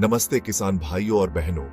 नमस्ते किसान भाइयों और बहनों।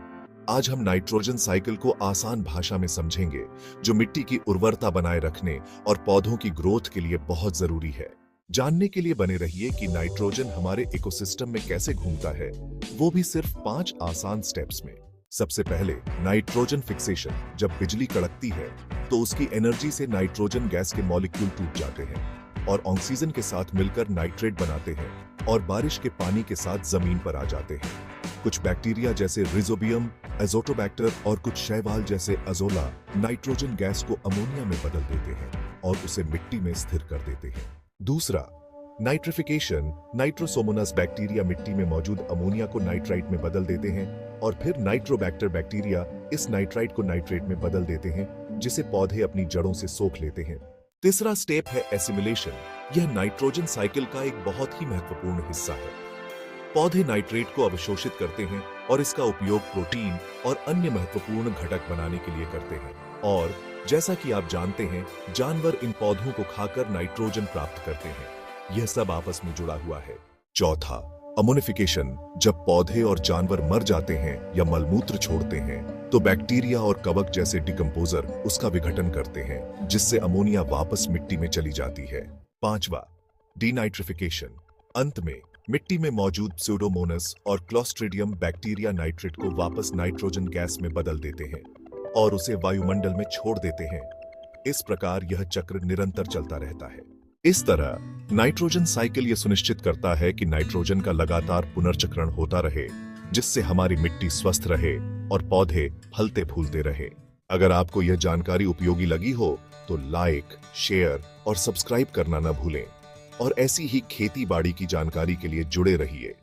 आज हम नाइट्रोजन साइकिल को आसान भाषा में समझेंगे, जो मिट्टी की उर्वरता बनाए रखने और पौधों की ग्रोथ के लिए बहुत जरूरी है। जानने के लिए बने रहिए कि नाइट्रोजन हमारे इकोसिस्टम में कैसे घूमता है, वो भी सिर्फ 5 आसान स्टेप्स में। सबसे पहले नाइट्रोजन फिक्सेशन। जब बिजली कड़कती है तो उसकी एनर्जी से नाइट्रोजन गैस के मॉलिक्यूल टूट जाते हैं और ऑक्सीजन के साथ मिलकर नाइट्रेट बनाते हैं और बारिश के पानी के साथ जमीन पर आ जाते हैं। कुछ बैक्टीरिया जैसे रिजोबियम, एजोटोबैक्टर और कुछ शैवाल जैसे अजोला नाइट्रोजन गैस को अमोनिया में बदल देते हैं और उसे मिट्टी में स्थिर कर देते हैं। दूसरा, नाइट्रिफिकेशन। नाइट्रोसोमोनास बैक्टीरिया मिट्टी में मौजूद अमोनिया को नाइट्राइट में बदल देते हैं और फिर नाइट्रोबैक्टर बैक्टीरिया इस नाइट्राइट को नाइट्रेट में बदल देते हैं, जिसे पौधे अपनी जड़ों से सोख लेते हैं। तीसरा स्टेप है एसिमिलेशन। यह नाइट्रोजन साइकिल का एक बहुत ही महत्वपूर्ण हिस्सा है। पौधे नाइट्रेट को अवशोषित करते हैं और इसका उपयोग प्रोटीन और अन्य महत्वपूर्ण घटक बनाने के लिए करते हैं। और जैसा कि आप जानते हैं, जानवर इन पौधों को खाकर नाइट्रोजन प्राप्त करते हैं। यह सब आपस में जुड़ा हुआ है। चौथा, अमोनिफिकेशन। जब पौधे और जानवर मर जाते हैं या मलमूत्र छोड़ते हैं तो बैक्टीरिया और कवक जैसे डिकम्पोजर उसका विघटन करते हैं, जिससे अमोनिया वापस मिट्टी में चली जाती है। पांचवा, डीनाइट्रिफिकेशन। अंत में मिट्टी में मौजूद स्यूडोमोनास और क्लोस्ट्रिडियम बैक्टीरिया नाइट्रेट को वापस नाइट्रोजन गैस में बदल देते हैं और उसे वायुमंडल में छोड़ देते हैं। इस प्रकार यह चक्र निरंतर चलता रहता है। इस तरह नाइट्रोजन साइकिल यह सुनिश्चित करता है कि नाइट्रोजन का लगातार पुनर्चक्रण होता रहे, जिससे हमारी मिट्टी स्वस्थ रहे और पौधे फलते फूलते रहे। अगर आपको यह जानकारी उपयोगी लगी हो तो लाइक, शेयर और सब्सक्राइब करना न भूलें और ऐसी ही खेती बाड़ी की जानकारी के लिए जुड़े रहिए।